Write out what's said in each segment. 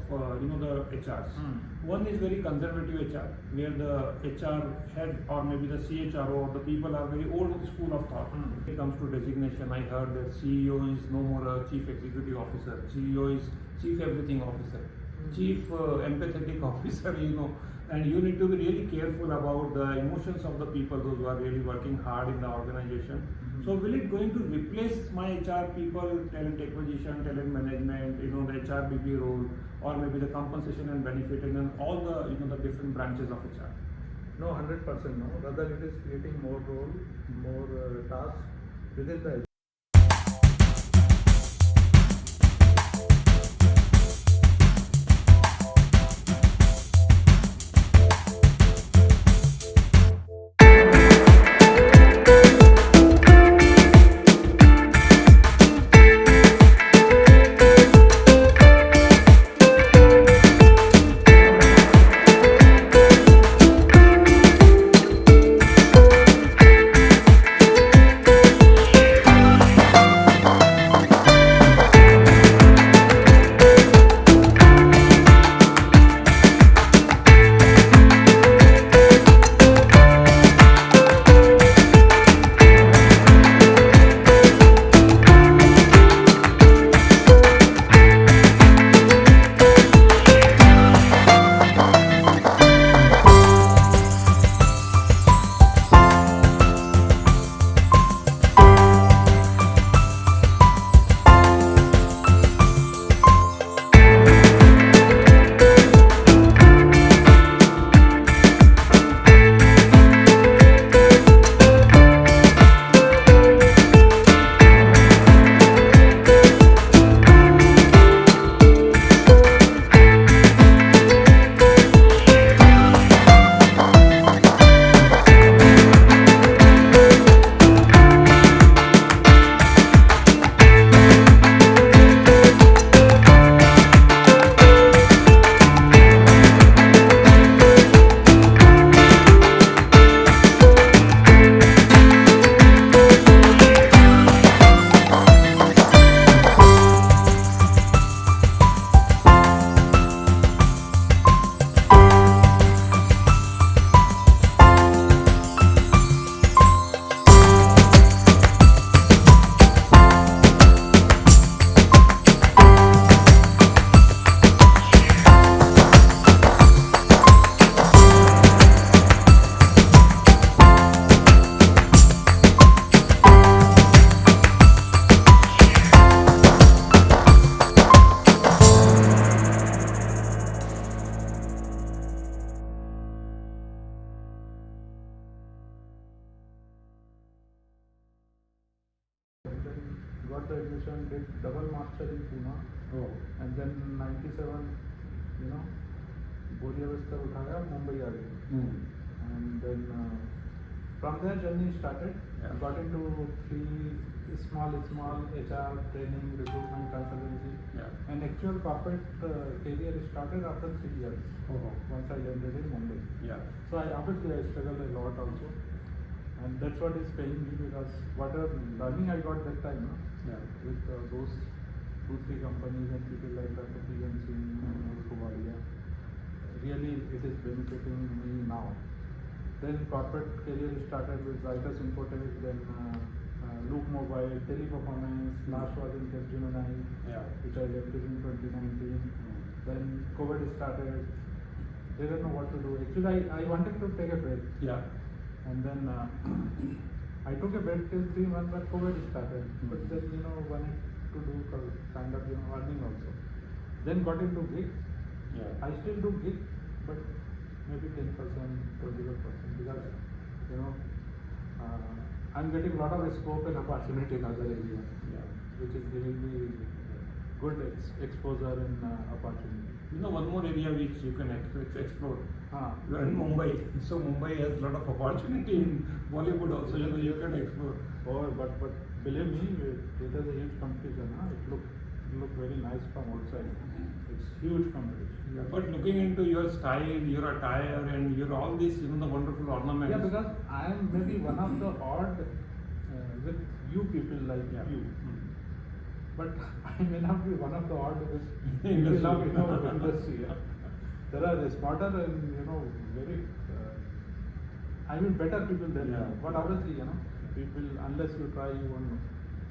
the HRs. One is very conservative HR, where the HR head or maybe the CHRO or the people are very old school of thought. When it comes to designation, I heard that CEO is no more a chief executive officer. CEO is chief everything officer, chief empathetic officer. And you need to be really careful about the emotions of the people, those who are really working hard in the organization. So will it going to replace my HR people, talent acquisition, talent management, the HRBP role, or maybe the compensation and benefit, and then all the the different branches of HR? No, 100% no. Rather, it is creating more role, more tasks within the got the admission, did double master in Pune, and then 97, बोरिया बिस्तर उठाया, Mumbai आ गए, and then from there journey started. Got into 3 small HR training, recruitment consultancy, and actual corporate career started after 3 years. Once I landed in Mumbai. So obviously I struggled a lot also. And that's what is paying me, because whatever learning I got that time, with those 2-3 companies and people like Dr. Kuvadia, really it is benefiting me now. Then corporate career started with Writers Infotech, then Loop Mobile, Teleperformance, last was in Capgemini, which I left in 2019. Then COVID started, didn't know what to do. Actually I wanted to take a break. And then I took a break till 3 months, but COVID started. But then, wanted to do kind of, earning also. Then got into gig. I still do gig, but maybe 10%, 20%, because, I'm getting a lot of scope and opportunity in other areas, which is giving me good exposure and opportunity. One more area which you can explore. You are in Mumbai, so Mumbai has a lot of opportunity in Bollywood also. You can explore. But believe me, it is a huge competition. It look very nice from outside. It's huge competition. But looking into your style, your attire, and your all these, the wonderful ornaments. Because I am maybe one of the odd with you people like you. but I may not be one of the odd people of industry. Yeah. There are the smarter and very better people than me. But obviously people, unless you try, you won't know.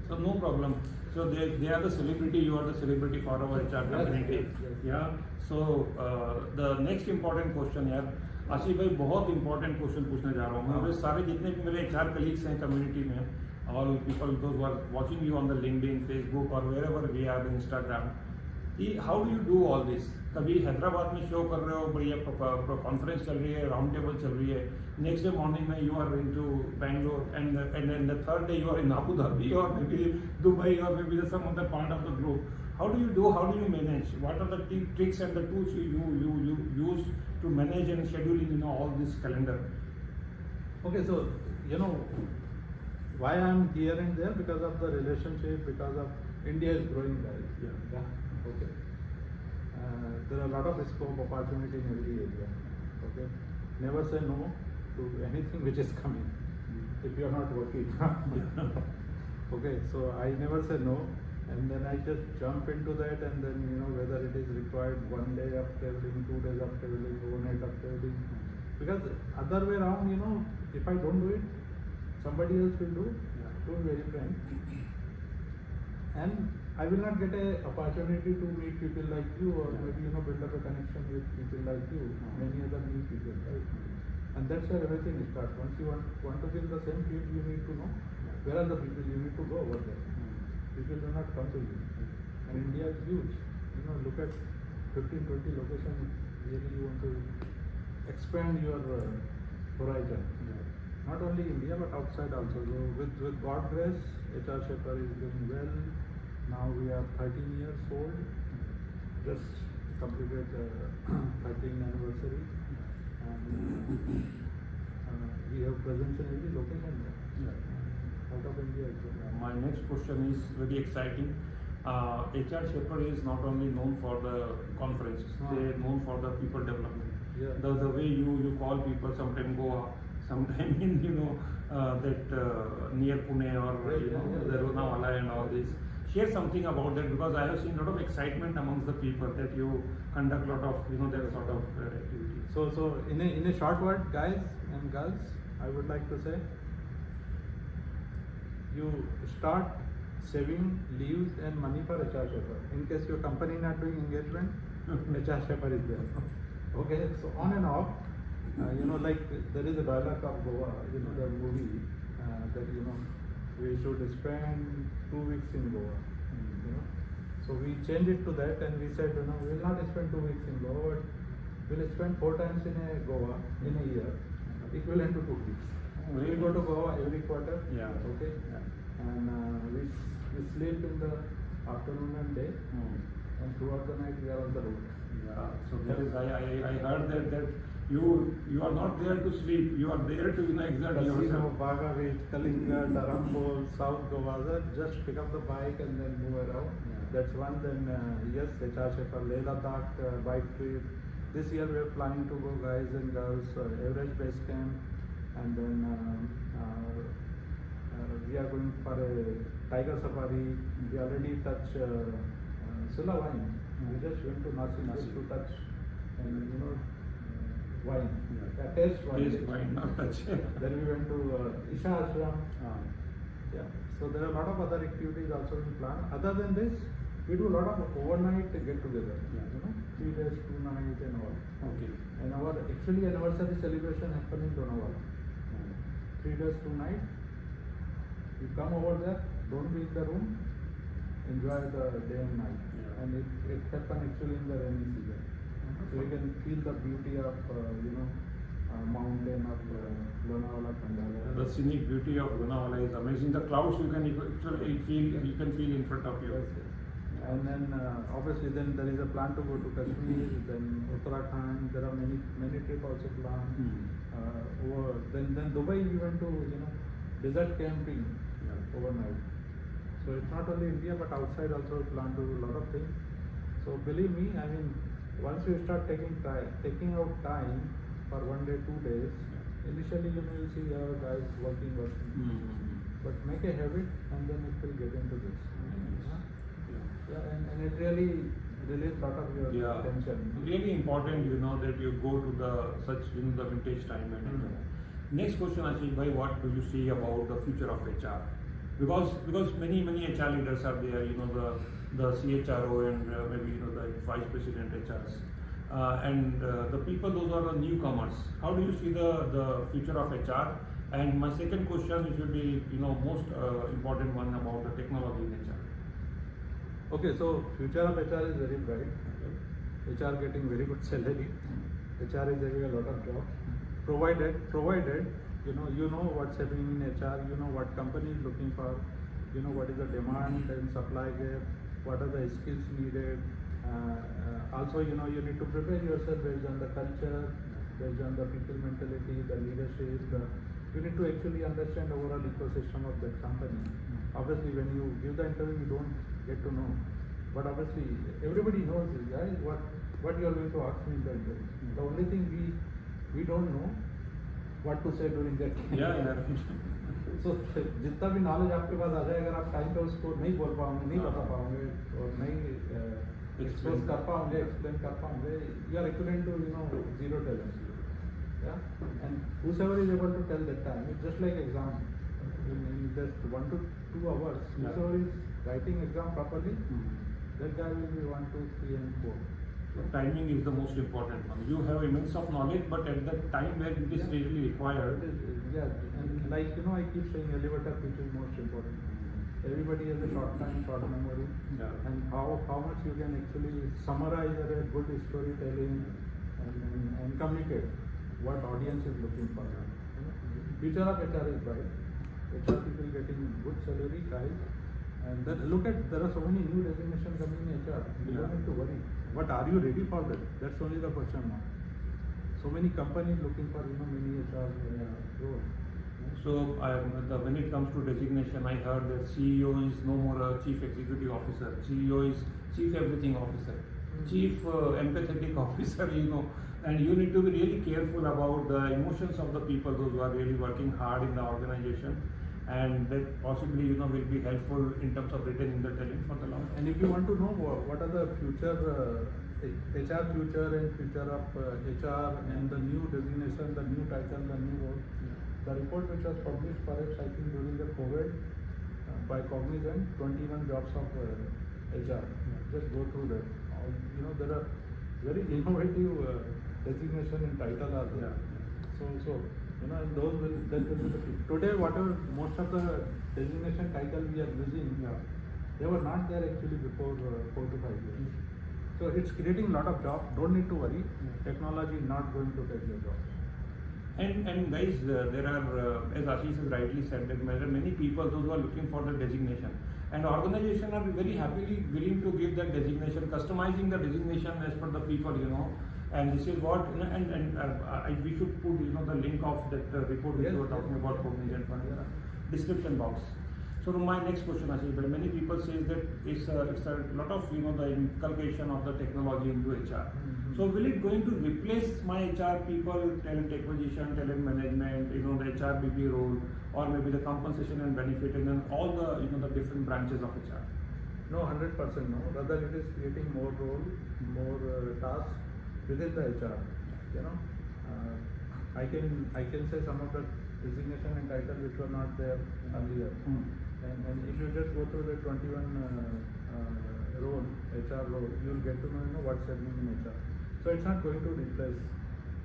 So no problem. So they are the celebrity, you are the celebrity for our HR community. Yes. Yeah. So the next important question यार आशीष भाई बहुत important question पूछने जा रहा हूँ मैं सारे जितने भी मेरे HR colleagues हैं community में all people those who are watching you on the LinkedIn, Facebook or wherever we are Instagram कि how do you do all this? कभी हैदराबाद में शो कर रहे हो बढ़िया कॉन्फ्रेंस चल रही है राउंड टेबल चल रही है नेक्स्ट डे मॉर्निंग में you are in to Bangalore and then the third day you are in Abu Dhabi और मे बी दुबई और maybe some other part of the globe how do you manage what are the tricks and the tools you use to manage and scheduling all this calendar? Okay, so why I am here and there because of the relationship, because of India is growing, guys. Yeah. Okay. There are a lot of scope opportunity in every area. Okay. Never say no to anything which is coming if you are not working. Okay. So I never say no, and then I just jump into that, and then whether it is required 1 day of traveling, 2 days of traveling, overnight of traveling. Because other way around, if I don't do it, somebody else will do it. To be very frank. And I will not get an opportunity to meet people like you, or maybe build up a connection with people like you, many other new people, right? And that's where everything starts. Once you want to be in the same field, you need to know where are the people you need to go over there. People do not come to you. And India is huge. Look at 15-20 locations. Really, you want to expand your horizon. Not only India but outside also. So with God grace, HR Shaper is doing well. Now we are 13 years old. Just completed 13th anniversary, and we have presence in every location there. Out of India as well. My next question is very exciting. HR Shaper is not only known for the conferences, they are known for the people development. The way you call people, sometimes Goa, sometimes in that near Pune or the Lonavala and all this. Share something about that, because I have seen a lot of excitement amongst the people that you conduct a lot of that sort of activities. So in a short word, guys and girls, I would like to say, you start saving leaves and money for HR Shaper. In case your company not doing engagement, HR Shaper is there. Okay, so on and off, like there is a dialogue of Goa, the movie, that we should spend 2 weeks in Goa. So we changed it to that, and we said, we will not spend 2 weeks in Goa, but we will spend 4 times in a Goa in a year, equivalent to 2 weeks. We will go to Goa every quarter. Okay. And we sleep in the afternoon and day, and throughout the night we are on the road. So that is I heard that you are not there to sleep, you are there to exert yourself. Baga Beach, Kalinga, Dharampur, South Goa, just pick up the bike and then move around. That's one. Then yes, HR Shaper, Leh Ladakh bike trip. This year we are planning to go, guys and girls, Everest Base Camp, and then we are going for a tiger safari. We already touched Sula wine. We just went to Nasi to touch and wine. Taste wine. Taste wine, not touch. Then we went to Isha Ashram. Yeah. So there are a lot of other activities also in plan. Other than this, we do a lot of overnight get together. 3 days, 2 nights and all. Okay. And our actually anniversary celebration happened in Lonavala. 3 days, 2 nights. You come over there, don't be in the room, enjoy the day and night. And it happened actually in the rainy season. So you can feel the beauty of mountain of Lonavala, Khandala. The scenic beauty of Lonavala is amazing. The clouds you can actually feel in front of you. Yes. And then obviously then there is a plan to go to Kashmir, then Uttarakhand. There are many trips also planned. Then Dubai we went to desert camping overnight. So it's not only India but outside also we plan to do a lot of things. So believe me, once you start taking out time for 1 day, 2 days, initially you will see guys working. But make a habit and then it will get into this. Yeah, and it really relieves lot of your tension. Really important, that you go to the such the vintage time and Next question, Ashish bhai, what do you see about the future of HR? Because many HR leaders are there, the CHRO and maybe the vice president HRs. And the people, those are the newcomers. How do you see the future of HR? And my second question should be, most important one about the technology in HR. Okay, so future of HR is very bright. HR getting very good salary. HR is having a lot of jobs. Provided you know what's happening in HR, you know what company is looking for, you know what is the demand and supply gap, what are the skills needed. Also, you need to prepare yourself based on the culture, based on the people mentality, the leadership. You need to actually understand overall ecosystem of that company. Obviously, when you give the interview, you don't get to know. But obviously, everybody knows this, right? What you are going to ask me in the interview. The only thing we don't know what to say during that time. Yeah. So जितना भी knowledge आपके पास आ जाए, अगर आप time पे उसको नहीं बोल पाओगे, नहीं बता पाओगे और नहीं एक्सप्रेस कर पाओगे, एक्सप्लेन कर पाओगे, you are equivalent to zero talent. Yeah, and whosoever is able to tell that time, it's just like exam. In just 1 to 2 hours, whosoever is writing exam properly, that guy will be 1, 2, 3, and 4. Timing is the most important one. You have immense of knowledge, but at that time when it is really required. And like I keep saying, elevator pitch is most important. Everybody has a short time, short memory, and how much you can actually summarize a good storytelling and communicate what audience is looking for. Future of HR is bright. HR people getting good salary, guys. And then there are so many new designations coming in HR. You don't have to worry. But are you ready for that? That's only the question now. So many companies looking for many HR roles. So when it comes to designation, I heard that CEO is no more a chief executive officer. CEO is chief everything officer, chief empathetic officer. And you need to be really careful about the emotions of the people, those who are really working hard in the organization. And that possibly will be helpful in terms of retaining the talent for the long term. And if you want to know what are the future HR future and future of HR and the new designation, the new title, the new role, the report which was published perhaps I think during the COVID by Cognizant, 21 jobs of HR. Just go through that. There are very innovative designation and title are there. So and those will be the future. Today, whatever most of the designation title we are using, they were not there actually before 4 to 5 years. So it's creating a lot of jobs. Don't need to worry. Technology is not going to take your jobs. And guys, there are, as Ashish has rightly said, that there are many people, those who are looking for the designation. And organizations are very happily willing to give that designation, customizing the designation as per the people, And this is what, we should put, the link of that report which you were talking about, Cognizant Fund, description box. So my next question, Ashish, but many people say that it's a lot of, the inculcation of the technology into HR. So will it going to replace my HR people, talent acquisition, talent management, the HRBP role, or maybe the compensation and benefit, and then all the, the different branches of HR? No, 100% no. Rather, it is creating more role, more tasks within the HR. I can say some of the designation and title which were not there earlier. And if you just go through the 21 role, HR role, you will get to know what's happening in HR. So it's not going to replace.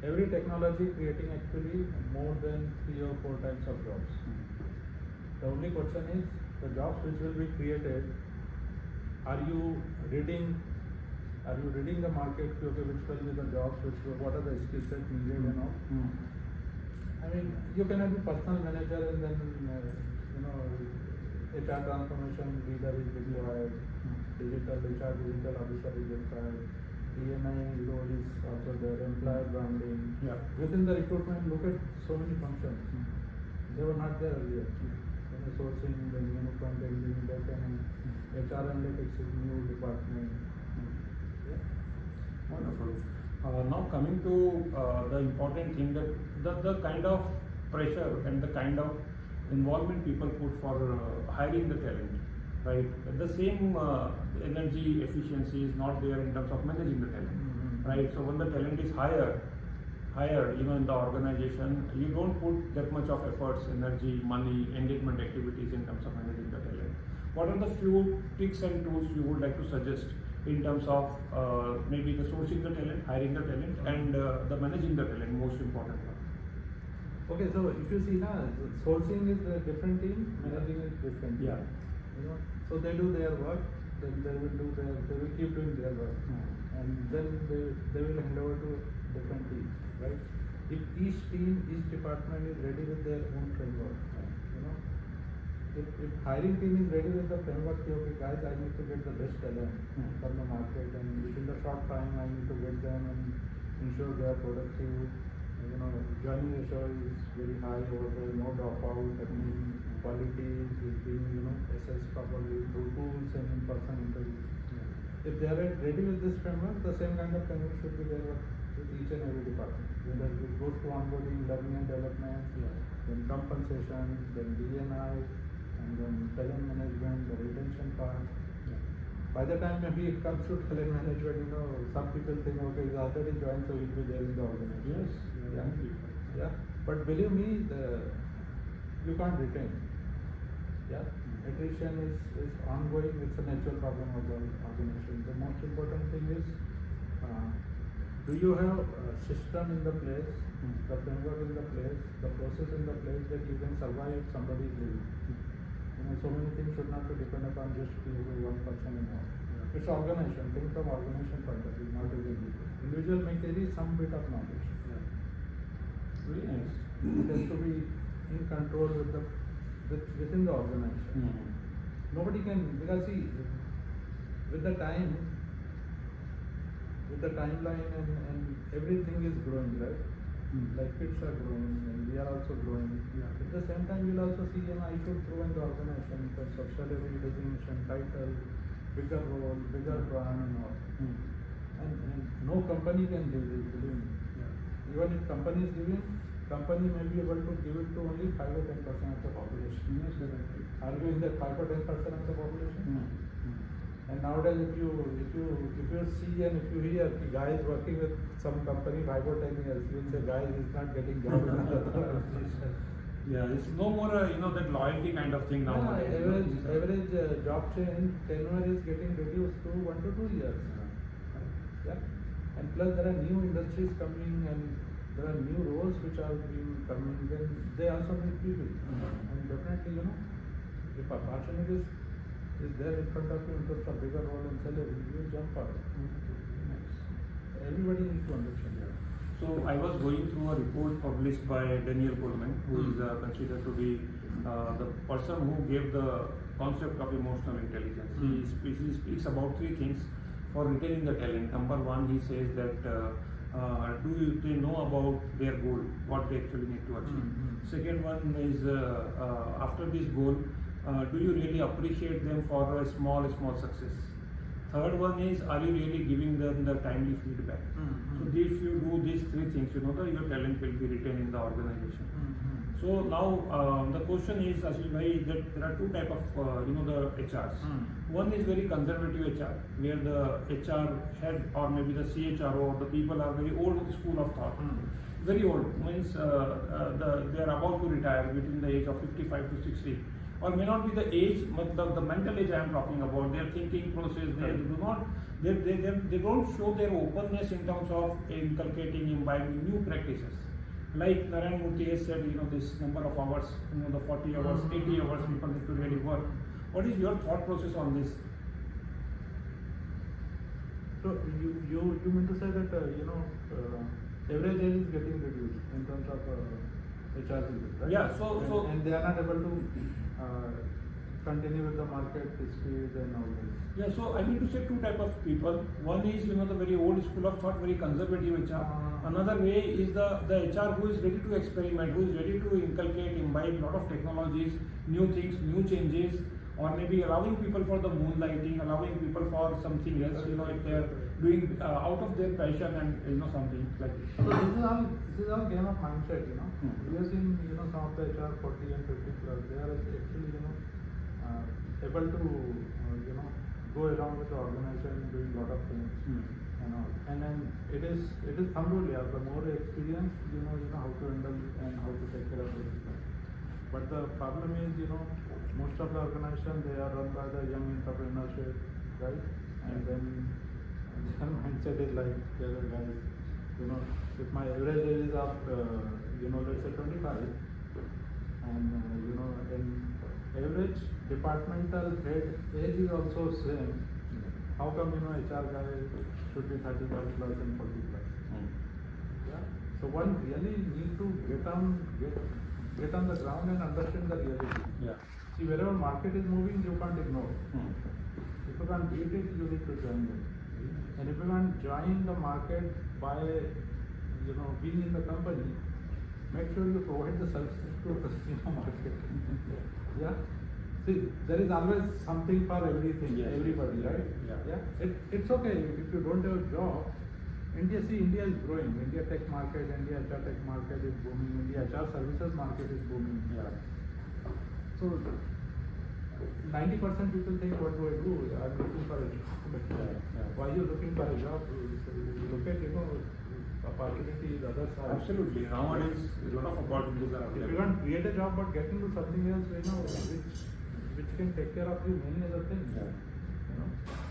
Every technology creating actually more than 3 or 4 types of jobs. The only question is the jobs which will be created. Are you reading the market? Okay, which will be the jobs? What are the skill sets needed and all? I mean, you cannot be personal manager and then HR transformation leader is required. Digital officer is required. DNI role is also there. Employer branding. Within the recruitment, look at so many functions. They were not there earlier. Sourcing, then front ending, back end, HR analytics is new department. Wonderful. Now coming to the important thing, that the kind of pressure and the kind of involvement people put for hiring the talent. right? The same energy efficiency is not there in terms of managing the talent, right? So when the talent is higher, in the organization, you don't put that much of efforts, energy, money, engagement activities in terms of managing the talent. What are the few tricks and tools you would like to suggest in terms of maybe the sourcing the talent, hiring the talent, and the managing the talent, most important one? Okay, so if you see now, sourcing is a different team, managing is different team. Yeah. So they do their work, then they will keep doing their work, and then they will hand over to different teams, right? If each team, each department is ready with their own framework, if hiring team is ready with the framework, okay guys, I need to get the best talent from the market, and within the short time I need to get them and ensure they are productive. Joining ratio is very high over there, no dropout, quality is being assessed properly through tools and in-person interviews. If they are ready with this framework, the same kind of framework should be there with each and every department. Whether it goes to onboarding, learning and development, then compensation, then DNI, and then talent management, the retention part. By the time maybe it comes to talent management, some people think, okay, he's already joined, so he'll be there in the organization. Yeah. But believe me, you can't retain. Yeah. Attrition is ongoing. It's a natural problem of the organization. The most important thing is, do you have a system in the place, the framework in the place, the process in the place that you can survive if somebody is leaving? So many things should not be dependent upon just one person and all. It's organization. Think from organization point of view, not individual. Individual may carry some bit of knowledge. Very nice. It has to be in control within the organization. Nobody can, because see, with the time, with the timeline and everything is growing, right? Like kids are growing and we are also growing. At the same time, you'll also see, I should grow in the organization in terms of salary, designation, title, bigger role, bigger brand and all. And no company can give this, believe me. Even if company is giving, company may be able to give it to only 5 or 10% of the population. Are you in that 5 or 10% of the population? And nowadays, if you see and if you hear guys working with some company 5 or 10 years, you will say, guys, is not getting job in another organization. Yeah, it's no more that loyalty kind of thing now. Average job change tenure is getting reduced to 1 to 2 years. And plus there are new industries coming and there are new roles which are being coming, then they also need people. And definitely, if opportunity is there in front of you in terms of bigger role and salary, you will jump out. Everybody needs to understand that. So I was going through a report published by Daniel Goleman, who is considered to be the person who gave the concept of emotional intelligence. He speaks about 3 things for retaining the talent. Number 1, he says that do they know about their goal, what they actually need to achieve. Second one is after this goal, do you really appreciate them for a small success? Third one is, are you really giving them the timely feedback? So if you do these 3 things, your talent will be retained in the organization. So now the question is, Ashish bhai, that there are 2 type of the HRs. One is very conservative HR, where the HR head or maybe the CHRO or the people are very old school of thought. Very old, means they are about to retire between the age of 55 to 60. Or may not be the age, but the mental age I am talking about, their thinking process, they don't show their openness in terms of inculcating, imbibing new practices. Like Narayan Murthy has said, this number of hours, the 40 hours, 80 hours people need to really work. What is your thought process on this? So you mean to say that average age is getting reduced in terms of HR people, right? Yeah. So and they are not able to continue with the market speed and all this. Yeah. So I need to say 2 type of people. One is the very old school of thought, very conservative HR. Another way is the HR who is ready to experiment, who is ready to inculcate, imbibe lot of technologies, new things, new changes, or maybe allowing people for the moonlighting, allowing people for something else, if they are doing out of their passion and something like this. So this is all game of mindset, We have seen some of the HR 40 and 50 plus, they are actually able to go along with the organization doing lot of things and all. And then it is thumb rule, yeah. The more experience, you know how to handle and how to take care of it. But the problem is, most of the organization, they are run by the young entrepreneurship, right? And then their mindset is like the other guys, if my average age is of let's say 25, and in average departmental head age is also same. How come HR guy should be 35 plus and 40 plus? Yeah. So one really need to get on the ground and understand the reality. Yeah. See, wherever market is moving, you can't ignore. If you can't beat it, you need to join it. And if you can't join the market by being in the company, make sure you provide the services to the market. Yeah. See, there is always something for everything, everybody, right? Yeah. It's okay if you don't have a job. India is growing. India tech market, India HR tech market is booming. India HR services market is booming. Yeah. So 90% people think, what do I do? I'm looking for a job. Why are you looking for a job? Look at opportunities, other side. Absolutely. Nowadays, a lot of opportunities are If you available. can't create a job but get into something else, which can take care of you many other things.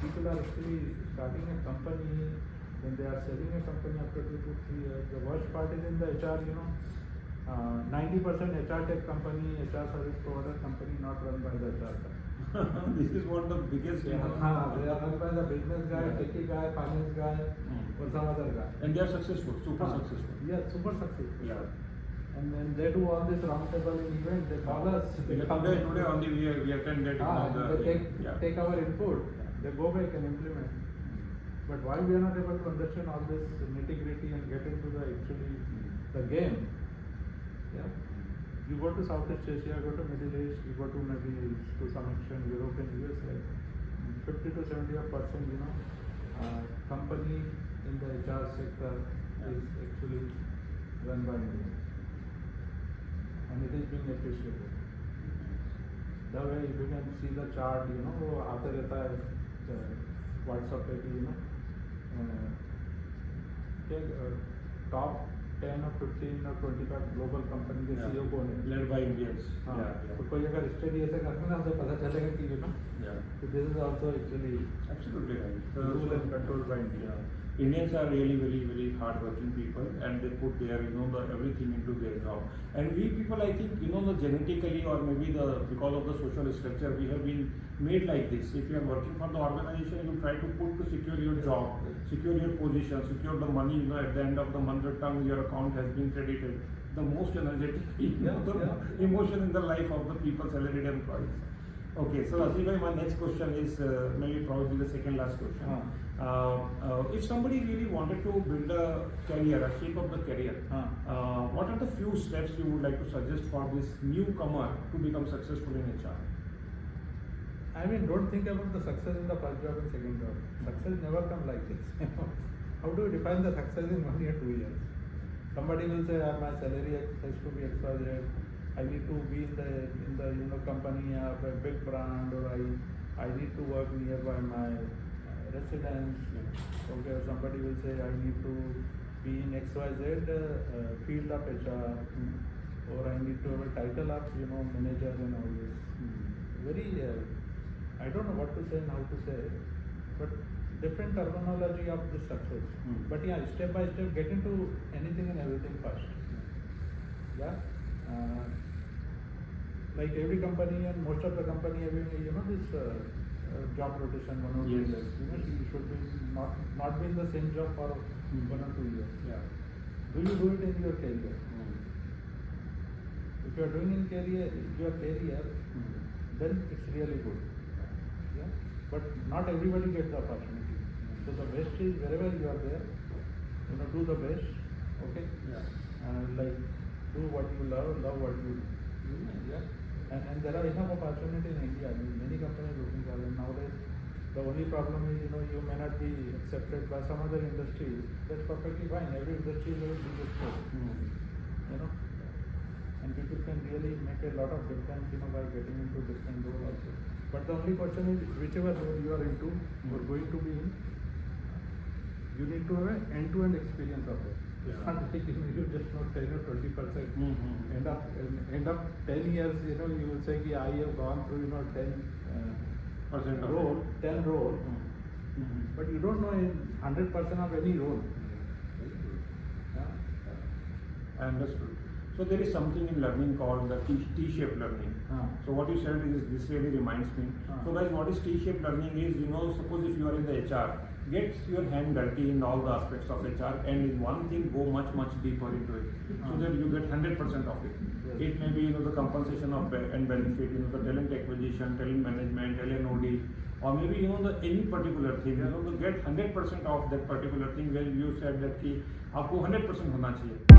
People are actually starting a company, then they are selling a company after 2 to 3 years. The worst part is in the HR, 90% HR tech company, HR service provider company not run by the HR guy. This is one of the biggest. They are run by the business guy, techie guy, finance guy, or some other guy. And they are successful, super successful. Yeah, super successful. Yeah. And then they do all this roundtable event, they call us. Today only we attended. They take our input, they go back and implement. But why we are not able to understand all this nitty-gritty and get into the game? Yeah. You go to Southeast Asia, go to Middle East, you go to maybe to some extent Europe and USA. 50 to 70%, company in the HR sector is actually run by Indians. And it is being appreciated. The way you can see the chart, वो आते रहता है WhatsApp पे भी, top 10 or 15 or 25 global company के CEO कौन है? Led by Indians. तो कोई अगर स्टडी ऐसे करते ना तो पता चलेगा कि this is also actually Absolutely right. ruled and controlled by India. Indians are really very, very hard-working people, and they put their, everything into their job. And we people, I think, the genetically or maybe because of the social structure, we have been made like this. If you are working for the organization, you try to put to secure your job, secure your position, secure the money. At the end of the month, your account has been credited. The most energetic, emotion in the life of the people, salaried employees. Okay, so Ashish, my next question is maybe probably the second last question. If somebody really wanted to build a career, a shape of the career, what are the few steps you would like to suggest for this newcomer to become successful in HR? I mean, don't think about the success in the first job and second job. Success never comes like this. How do you define the success in 1 year, 2 years? Somebody will say, my salary has to be XYZ. I need to be in the company of a big brand, or I need to work nearby my residence. Okay, or somebody will say I need to be in XYZ field of HR, or I need to have a title of manager and all this. Very I don't know what to say and how to say, but different terminology of this success. But yeah, step by step, get into anything and everything first. Yeah. Like every company and most of the company having this job rotation 1 or 2 years. You should be not be in the same job for 1 or 2 years. Yeah. Do you do it in your career? If you are doing in your career, then it's really good. Yeah. But not everybody gets the opportunity. So the best is wherever you are there, do the best. Okay. Yeah. Like do what you love what you do. Yeah. And there are enough opportunity in India. Many companies looking for them nowadays. The only problem is, you may not be accepted by some other industries. That's perfectly fine. Every industry will be this way. And and people can really make a lot of difference, by getting into different role also. But the only question is, whichever role you are into or going to be in, you need to have an end-to-end experience of it. It's not like you just know 10 or 20%. End up 10 years, you will say, I have gone through, 10 role, 10 role, but you don't know in 100% of any role. I understood. So there is something in learning called the T-shaped learning. So what you said is, this really reminds me. So guys, what is T-shaped learning is, suppose if you are in the HR, get your hand dirty in all the aspects of HR, and in one thing go much deeper into it, so that you get 100% of it. It may be the compensation of and benefit, the talent acquisition, talent management, LNOD, or maybe the any particular thing. To get 100% of that particular thing, where you said that कि आपको 100% होना चाहिए.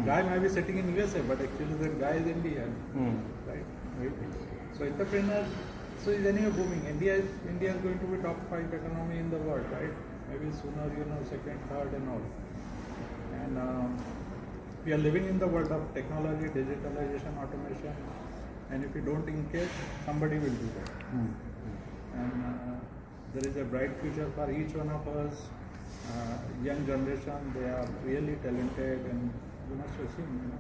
Guy might be sitting in USA, but actually that guy is Indian, right? So entrepreneurs, so is anyway booming. India is going to be top 5 economy in the world, right? Maybe sooner, second, third, and all. And we are living in the world of technology, digitalization, automation, and if you don't engage, somebody will do that. And there is a bright future for each one of us. Young generation, they are really talented, and you must have seen,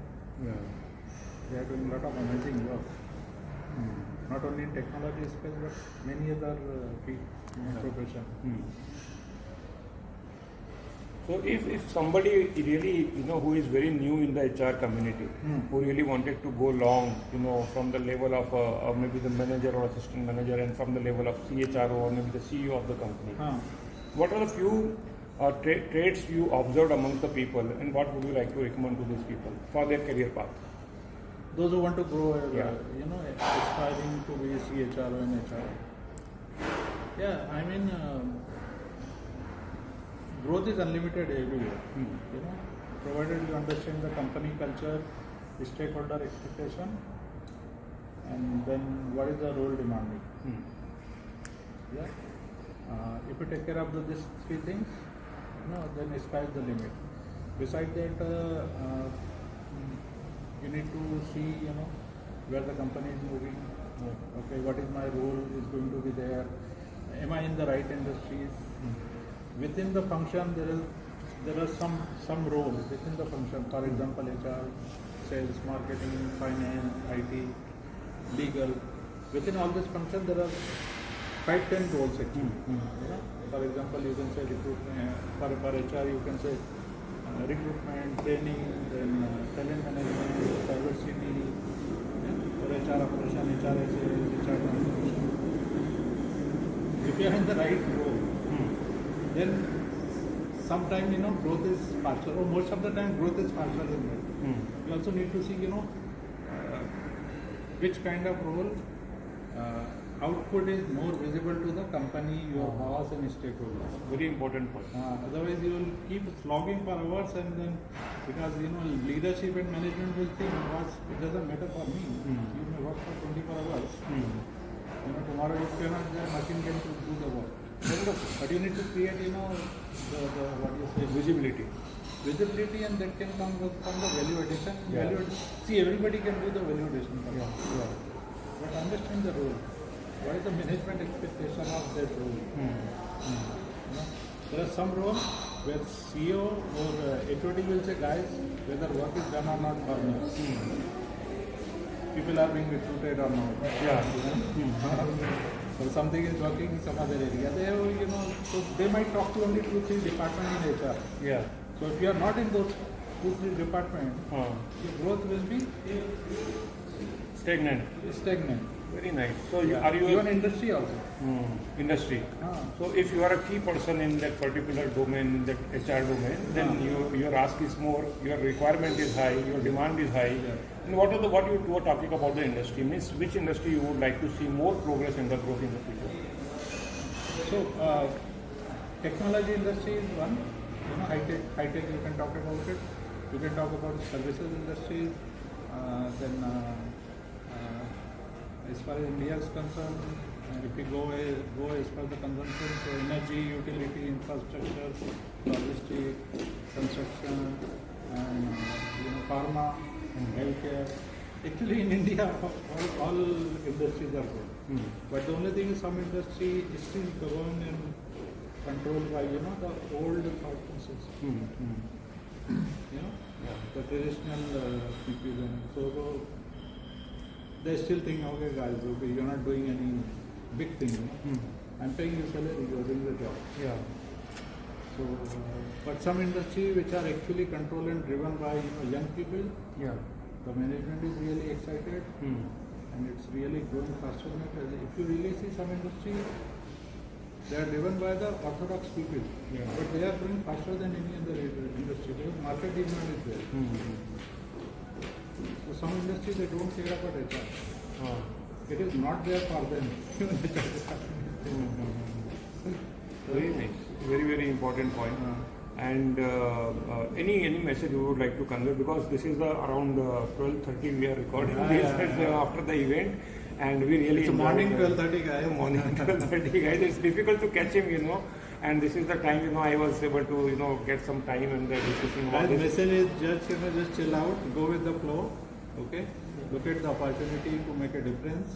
they are doing a lot of amazing work. Not only in technology space, but many other professions. So if somebody really, who is very new in the HR community, who really wanted to go long, from the level of maybe the manager or assistant manager, and from the level of CHRO or maybe the CEO of the company, what are the few traits you observed amongst the people, and what would you like to recommend to these people for their career path? Those who want to grow, aspiring to be CHRO and HR. Yeah, I mean, growth is unlimited everywhere. Provided you understand the company culture, the stakeholder expectation, and then what is the role demanding. If you take care of these 3 things, then sky's the limit. Besides that, you need to see, where the company is moving. Okay, what is my role is going to be there? Am I in the right industries? Within the function, there are some roles within the function. For example, HR, sales, marketing, finance, IT, legal. Within all this function, there are 5-10 roles actually. For example, you can say recruitment. For HR, you can say recruitment, training, then talent management, diversity, or HR operation, HR sales, HR communication. If you are in the right role, then sometimes growth is faster, or most of the time growth is faster than that. You also need to see which kind of role output is more visible to the company, your boss and stakeholders. Very important point. Otherwise you will keep slogging for hours, and then because leadership and management will think, boss, it doesn't matter for me. You may work for 24 hours. Tomorrow if you are not there, machine can do the work. But you need to create, the Visibility. Visibility, and that can come from the value addition. See, everybody can do the value addition. But understand the role. What is the management expectation of that role? There are some roles where CEO or HOD will say, guys, whether work is done or not for me. People are being recruited or not. So something is working in some other area. They have, so they might talk to only 2-3 departments in HR. So if you are not in those 2-3 departments, your growth will be Stagnant. Very nice. So are you even industry also? Industry. So if you are a key person in that particular domain, that HR domain, then your ask is more, your requirement is high, your demand is high. And what you were talking about the industry, means which industry you would like to see more progress and the growth in the future? So technology industry is one. High tech you can talk about it. You can talk about services industries. Then as far as India is concerned, if we go as far as the consumption, so energy, utility, infrastructure, logistics, construction, and pharma, healthcare. Actually, in India, all industries are good. But the only thing is, some industry is still governed and controlled by the old thought process. The traditional people. So they still think, okay guys, you're not doing any big thing. I'm paying you salary, you're doing the job. So, but some industry which are actually controlled and driven by young people, the management is really excited, and it's really growing faster than it. If you really see some industry, they are driven by the orthodox people, but they are growing faster than any other industry because market demand is there. So some industries, they don't care about HR. It is not there for them. Very nice. Very, very important point. And any message you would like to convey, because this is around 12:30 we are recording this after the event, and we really it's morning 12:30 guys. Morning 12:30 guys. It's difficult to catch him, and this is the time I was able to get some time and discussing about Guys, this. message is just chill out, go with the flow, okay? Look at the opportunity to make a difference,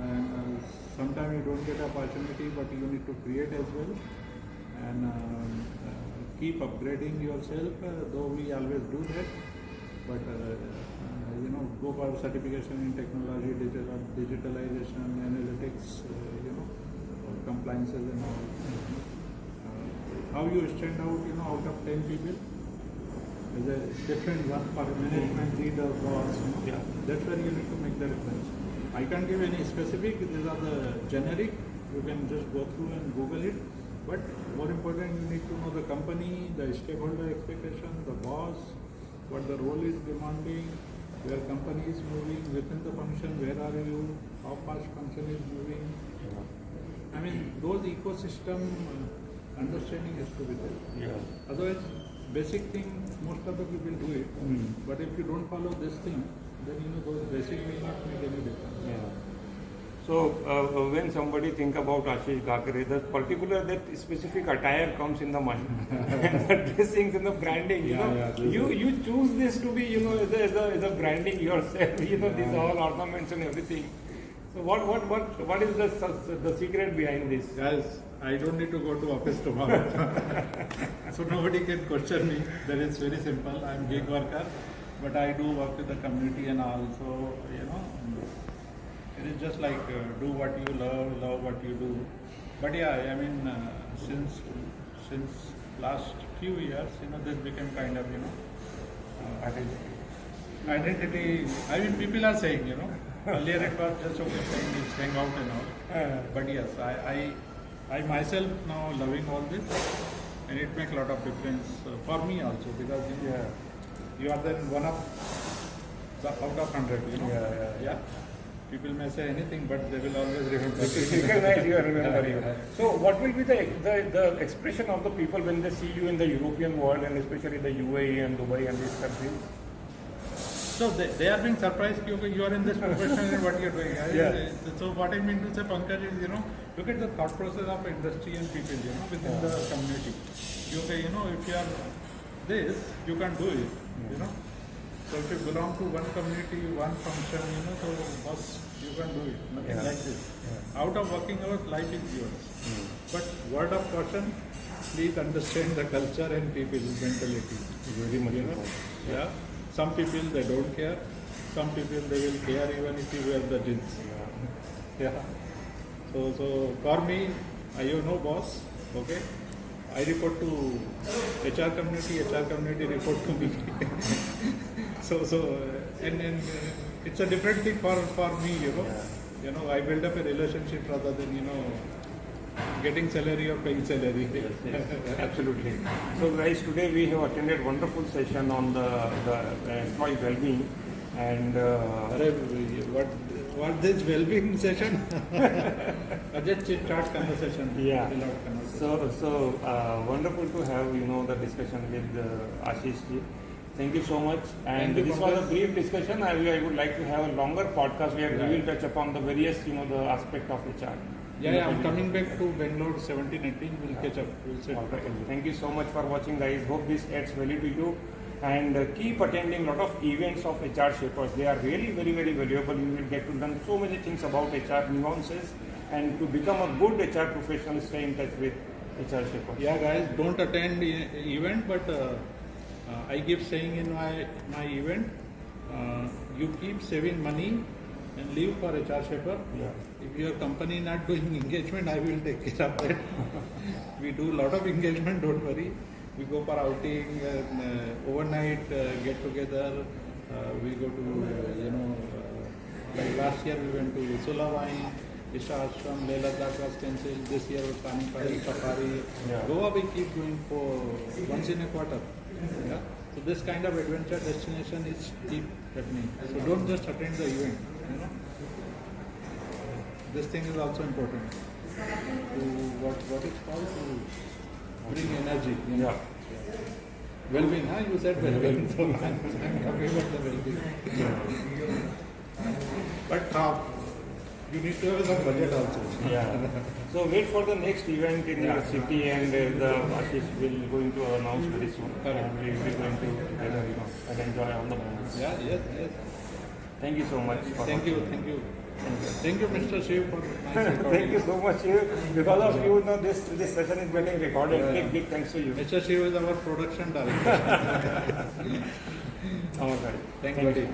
and sometimes you don't get opportunity, but you need to create as well, and keep upgrading yourself, though we always do that, but go for certification in technology, digitalization, analytics, compliances and all. How you stand out, out of 10 people? There's a different one for management, leader, boss. Yeah. That's where you need to make the difference. I can't give any specific. These are the generic. You can just go through and Google it. But more important, you need to know the company, the stakeholder expectation, the boss, what the role is demanding, where company is moving, within the function, where are you, how fast function is moving. I mean, those ecosystem understanding has to be there. Yeah. Otherwise, basic thing, most of the people do it. But if you don't follow this thing, then those basic will not make any difference. Yeah. So when somebody think about Ashish Gakrey, that specific attire comes in the mind, and the dressings and the branding. You choose this to be as a branding yourself. These all ornaments and everything. So what is the secret behind this? Guys, I don't need to go to office tomorrow, so nobody can question me. That is very simple. I'm gig worker, but I do work with the community and also it is just like do what you love what you do. But yeah, I mean since last few years, this became kind of identity. I mean, people are saying earlier it was just okay saying it's hang out and all. But yes, I myself now loving all this, and it makes a lot of difference for me also, because you are then one of the out of 100. Yeah. People may say anything, but they will always remember. Recognize you and remember you. So, what will be the expression of the people when they see you in the European world, and especially the UAE and Dubai and these countries? So they are being surprised. You are in this profession and what you are doing. So what I mean to say, Pankaj, is look at the thought process of industry and people within the community. You say if you are this, you can do it. So if you belong to one community, one function, so boss, you can do it. Nothing like this. Out of working hours, life is yours. But word of caution, please understand the culture and people mentality. Very much important. Yeah. Some people, they don't care. Some people, they will care even if you wear the jeans. Yeah. So for me, I have no boss. Okay. I report to HR community report to me. so and it's a different thing for me. I build up a relationship rather than getting salary or paying salary. Yes, absolutely. So guys, today we have attended wonderful session on the employee well-being, and what this well-being session? Just chit-chat conversation. Yeah. So wonderful to have the discussion with Ashish ji. Thank you so much. And this was a brief discussion. I would like to have a longer podcast where we will touch upon the various the aspect of HR. Yeah, I'm coming back to Bangalore 17-18. We'll catch up. We'll sit. Thank you so much for watching, guys. Hope this adds value to you. And keep attending a lot of events of HR Shapers. They are really very, very valuable. You will get to learn so many things about HR nuances, and to become a good HR professional, stay in touch with HR Shapers. Yeah, guys, don't attend event, but I keep saying in my event, you keep saving money and leave for HR Shaper. Yeah. If your company not doing engagement, I will take care of that. We do a lot of engagement, don't worry. We go for outing, overnight get together. We go to, like last year we went to Sulawai, Isha Ashram, Leh Ladakh was cancelled. This year we're planning for Safari. Yeah. Goa we keep doing for once in a quarter. Yeah? So this kind of adventure destination is keep happening. So don't just attend the event. This thing is also important. To what is called to bring energy. You know. Yeah. Well-being, huh? You said well-being, so I'm talking about the well-being. But you need to have some budget also. Yeah. So wait for the next event in your city, and the Ashish will going to announce very soon. Correct. And we will be going to together, and enjoy all the moments. Yeah, yes. Thank you so much. Thank you. Thank you, Mr. Shiv, for nice recording. Thank you so much, Shiv. Because of you, this session is getting recorded. Yeah. Big thanks to you. Mr. Shiv is our production director. All right. Thank you.